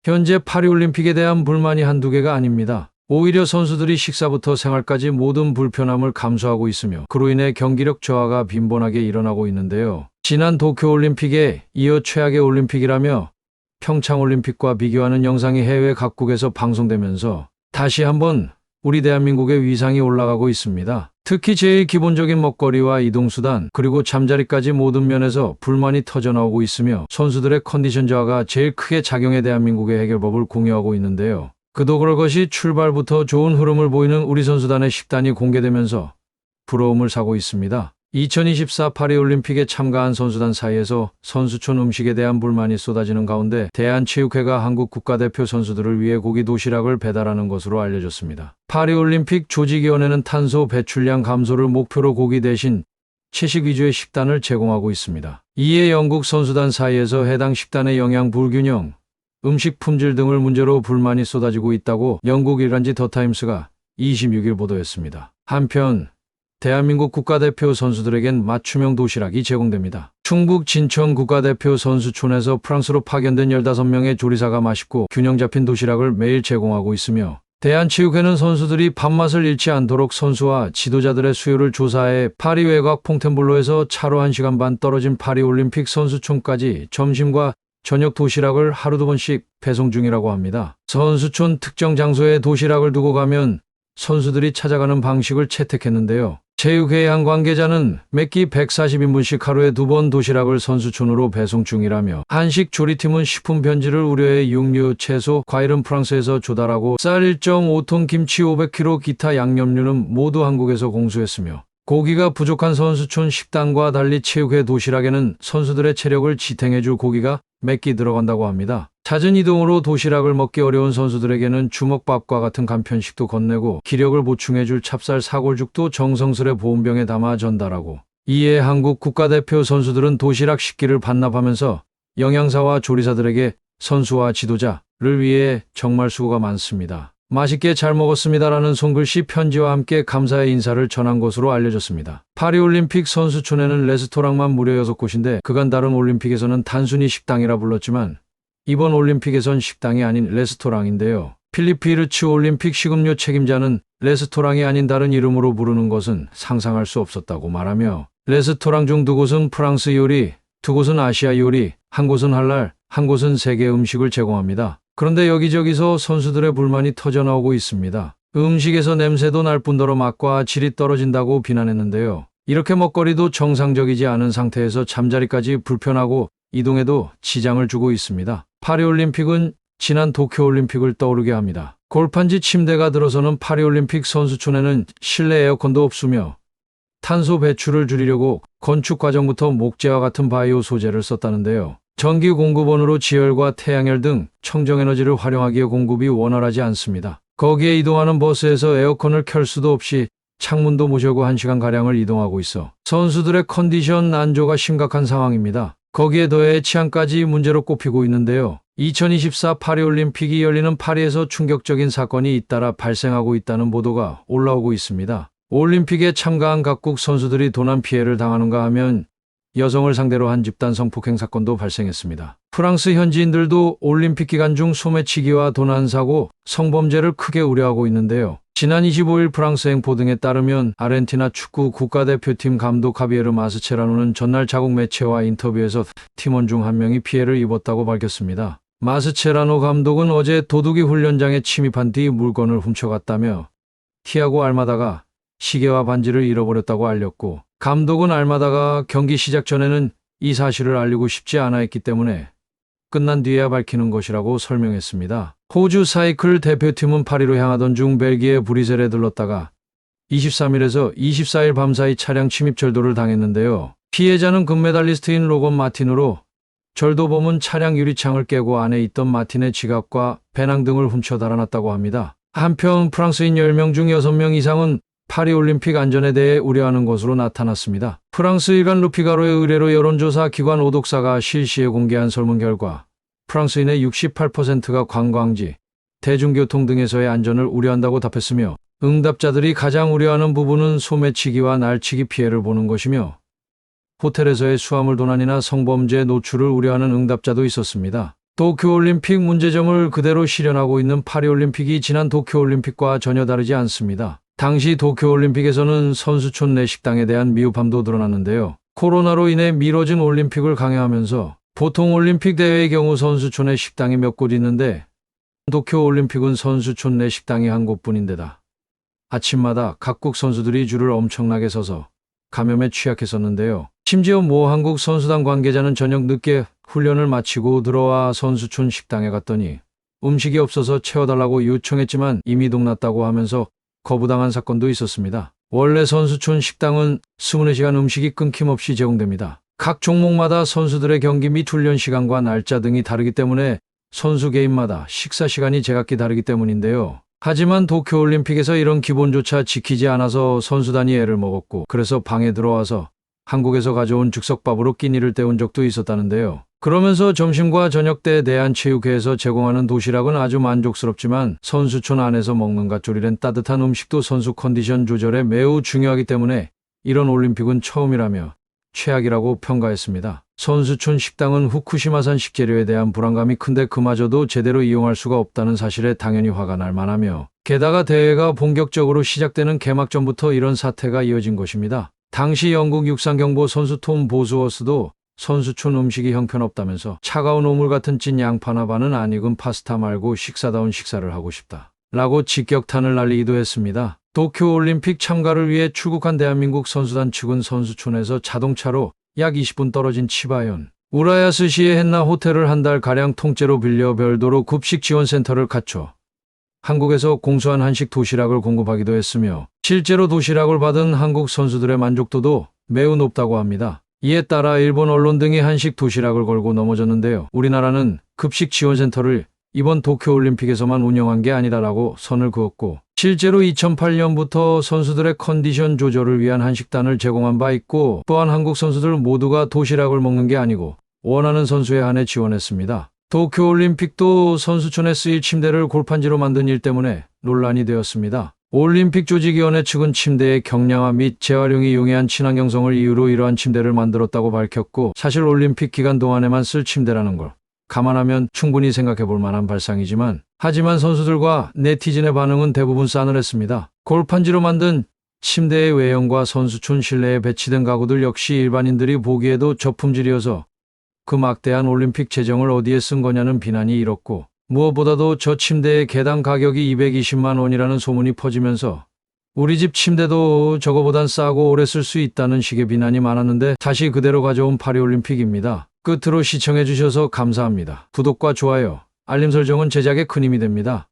현재 파리올림픽에 대한 불만이 한두 개가 아닙니다. 오히려 선수들이 식사부터 생활까지 모든 불편함을 감수하고 있으며 그로 인해 경기력 저하가 빈번하게 일어나고 있는데요. 지난 도쿄올림픽에 이어 최악의 올림픽이라며 평창올림픽과 비교하는 영상이 해외 각국에서 방송되면서 다시 한번 우리 대한민국의 위상이 올라가고 있습니다. 특히 제일 기본적인 먹거리와 이동수단 그리고 잠자리까지 모든 면에서 불만이 터져나오고 있으며 선수들의 컨디션 저하가 제일 크게 작용해 대한민국의 해결법을 공유하고 있는데요. 그도 그럴 것이 출발부터 좋은 흐름을 보이는 우리 선수단의 식단이 공개되면서 부러움을 사고 있습니다. 2024 파리올림픽에 참가한 선수단 사이에서 선수촌 음식에 대한 불만이 쏟아지는 가운데 대한체육회가 한국 국가대표 선수들을 위해 고기 도시락을 배달하는 것으로 알려졌습니다. 파리올림픽 조직위원회는 탄소 배출량 감소를 목표로 고기 대신 채식 위주의 식단을 제공하고 있습니다. 이에 영국 선수단 사이에서 해당 식단의 영양 불균형, 음식 품질 등을 문제로 불만이 쏟아지고 있다고 영국 일간지 더타임스가 26일 보도했습니다. 한편 대한민국 국가대표 선수들에겐 맞춤형 도시락이 제공됩니다. 충북 진천 국가대표 선수촌에서 프랑스로 파견된 15명의 조리사가 맛있고 균형 잡힌 도시락을 매일 제공하고 있으며 대한체육회는 선수들이 밥맛을 잃지 않도록 선수와 지도자들의 수요를 조사해 파리 외곽 퐁텐블로에서 차로 1시간 반 떨어진 파리올림픽 선수촌까지 점심과 저녁 도시락을 하루 2번씩 배송 중이라고 합니다. 선수촌 특정 장소에 도시락을 두고 가면 선수들이 찾아가는 방식을 채택했는데요. 체육회의 한 관계자는 매끼 140인분씩 하루에 2번 도시락을 선수촌으로 배송 중이라며 한식 조리팀은 식품 변질을 우려해 육류, 채소, 과일은 프랑스에서 조달하고 쌀 1.5톤, 김치 500kg, 기타 양념류는 모두 한국에서 공수했으며 고기가 부족한 선수촌 식단과 달리 체육회 도시락에는 선수들의 체력을 지탱해줄 고기가 몇 끼 들어간다고 합니다. 잦은 이동으로 도시락을 먹기 어려운 선수들에게는 주먹밥과 같은 간편식도 건네고 기력을 보충해줄 찹쌀 사골죽도 정성스레 보온병에 담아 전달하고 이에 한국 국가대표 선수들은 도시락 식기를 반납하면서 영양사와 조리사들에게 선수와 지도자를 위해 정말 수고가 많습니다. 맛있게 잘 먹었습니다라는 손글씨 편지와 함께 감사의 인사를 전한 것으로 알려졌습니다. 파리올림픽 선수촌에는 레스토랑만 무려 6곳인데 그간 다른 올림픽에서는 단순히 식당이라 불렀지만 이번 올림픽에선 식당이 아닌 레스토랑인데요. 필리피 르츠 올림픽 식음료 책임자는 레스토랑이 아닌 다른 이름으로 부르는 것은 상상할 수 없었다고 말하며 레스토랑 중 2곳은 프랑스 요리, 2곳은 아시아 요리, 1곳은 할랄, 1곳은 세계 음식을 제공합니다. 그런데 여기저기서 선수들의 불만이 터져나오고 있습니다. 음식에서 냄새도 날 뿐더러 맛과 질이 떨어진다고 비난했는데요. 이렇게 먹거리도 정상적이지 않은 상태에서 잠자리까지 불편하고 이동에도 지장을 주고 있습니다. 파리올림픽은 지난 도쿄올림픽을 떠오르게 합니다. 골판지 침대가 들어서는 파리올림픽 선수촌에는 실내 에어컨도 없으며 탄소 배출을 줄이려고 건축 과정부터 목재와 같은 바이오 소재를 썼다는데요. 전기 공급원으로 지열과 태양열 등 청정에너지를 활용하기에 공급이 원활하지 않습니다. 거기에 이동하는 버스에서 에어컨을 켤 수도 없이 창문도 모셔고 1시간가량을 이동하고 있어 선수들의 컨디션 난조가 심각한 상황입니다. 거기에 더해 치안까지 문제로 꼽히고 있는데요. 2024 파리올림픽이 열리는 파리에서 충격적인 사건이 잇따라 발생하고 있다는 보도가 올라오고 있습니다. 올림픽에 참가한 각국 선수들이 도난 피해를 당하는가 하면 여성을 상대로 한 집단 성폭행 사건도 발생했습니다. 프랑스 현지인들도 올림픽 기간 중 소매치기와 도난 사고, 성범죄를 크게 우려하고 있는데요. 지난 25일 프랑스 행포 등에 따르면 아르헨티나 축구 국가대표팀 감독 하비에르 마스체라노는 전날 자국 매체와 인터뷰에서 팀원 중 한 명이 피해를 입었다고 밝혔습니다. 마스체라노 감독은 어제 도둑이 훈련장에 침입한 뒤 물건을 훔쳐갔다며 티아고 알마다가 시계와 반지를 잃어버렸다고 알렸고 감독은 알마다가 경기 시작 전에는 이 사실을 알리고 싶지 않아 했기 때문에 끝난 뒤에야 밝히는 것이라고 설명했습니다. 호주 사이클 대표팀은 파리로 향하던 중 벨기에 브뤼셀에 들렀다가 23일에서 24일 밤사이 차량 침입 절도를 당했는데요. 피해자는 금메달리스트인 로건 마틴으로 절도범은 차량 유리창을 깨고 안에 있던 마틴의 지갑과 배낭 등을 훔쳐 달아났다고 합니다. 한편 프랑스인 10명 중 6명 이상은 파리올림픽 안전에 대해 우려하는 것으로 나타났습니다. 프랑스 일간 루피가로의 의뢰로 여론조사 기관 오독사가 실시에 공개한 설문 결과 프랑스인의 68%가 관광지, 대중교통 등에서의 안전을 우려한다고 답했으며 응답자들이 가장 우려하는 부분은 소매치기와 날치기 피해를 보는 것이며 호텔에서의 수화물 도난이나 성범죄 노출을 우려하는 응답자도 있었습니다. 도쿄올림픽 문제점을 그대로 실현하고 있는 파리올림픽이 지난 도쿄올림픽과 전혀 다르지 않습니다. 당시 도쿄올림픽에서는 선수촌 내 식당에 대한 미흡함도 드러났는데요. 코로나로 인해 미뤄진 올림픽을 강행하면서 보통 올림픽 대회의 경우 선수촌에 식당이 몇 곳 있는데 도쿄올림픽은 선수촌 내 식당이 한 곳뿐인데다 아침마다 각국 선수들이 줄을 엄청나게 서서 감염에 취약했었는데요. 심지어 모 한국 선수단 관계자는 저녁 늦게 훈련을 마치고 들어와 선수촌 식당에 갔더니 음식이 없어서 채워달라고 요청했지만 이미 동났다고 하면서 거부당한 사건도 있었습니다. 원래 선수촌 식당은 24시간 음식이 끊김없이 제공됩니다. 각 종목마다 선수들의 경기 및 훈련 시간과 날짜 등이 다르기 때문에 선수 개인마다 식사 시간이 제각기 다르기 때문인데요. 하지만 도쿄올림픽에서 이런 기본조차 지키지 않아서 선수단이 애를 먹었고 그래서 방에 들어와서 한국에서 가져온 즉석밥으로 끼니를 때운 적도 있었다는데요. 그러면서 점심과 저녁 때 대한체육회에서 제공하는 도시락은 아주 만족스럽지만 선수촌 안에서 먹는 갓조리된 따뜻한 음식도 선수 컨디션 조절에 매우 중요하기 때문에 이런 올림픽은 처음이라며 최악이라고 평가했습니다. 선수촌 식당은 후쿠시마산 식재료에 대한 불안감이 큰데 그마저도 제대로 이용할 수가 없다는 사실에 당연히 화가 날 만하며 게다가 대회가 본격적으로 시작되는 개막 전부터 이런 사태가 이어진 것입니다. 당시 영국 육상경보 선수 톰 보스워스도 선수촌 음식이 형편없다면서 차가운 오물 같은 찐 양파나 반은 안 익은 파스타 말고 식사다운 식사를 하고 싶다 라고 직격탄을 날리기도 했습니다. 도쿄올림픽 참가를 위해 출국한 대한민국 선수단 측은 선수촌에서 자동차로 약 20분 떨어진 치바현 우라야스시의 hen나 호텔을 한 달가량 통째로 빌려 별도로 급식 지원센터를 갖춰 한국에서 공수한 한식 도시락을 공급하기도 했으며 실제로 도시락을 받은 한국 선수들의 만족도도 매우 높다고 합니다. 이에 따라 일본 언론 등이 한식 도시락을 걸고 넘어졌는데요. 우리나라는 급식 지원센터를 이번 도쿄올림픽에서만 운영한 게 아니다라고 선을 그었고 실제로 2008년부터 선수들의 컨디션 조절을 위한 한식단을 제공한 바 있고 또한 한국 선수들 모두가 도시락을 먹는 게 아니고 원하는 선수에 한해 지원했습니다. 도쿄올림픽도 선수촌에 쓰일 침대를 골판지로 만든 일 때문에 논란이 되었습니다. 올림픽 조직위원회 측은 침대의 경량화 및 재활용이 용이한 친환경성을 이유로 이러한 침대를 만들었다고 밝혔고 사실 올림픽 기간 동안에만 쓸 침대라는 걸 감안하면 충분히 생각해 볼 만한 발상이지만 하지만 선수들과 네티즌의 반응은 대부분 싸늘했습니다. 골판지로 만든 침대의 외형과 선수촌 실내에 배치된 가구들 역시 일반인들이 보기에도 저품질이어서 그 막대한 올림픽 재정을 어디에 쓴 거냐는 비난이 일었고 무엇보다도 저 침대의 개당 가격이 220만 원이라는 소문이 퍼지면서 우리 집 침대도 저거보단 싸고 오래 쓸 수 있다는 식의 비난이 많았는데 다시 그대로 가져온 파리올림픽입니다. 끝으로 시청해 주셔서 감사합니다. 구독과 좋아요, 알림 설정은 제작에 큰 힘이 됩니다.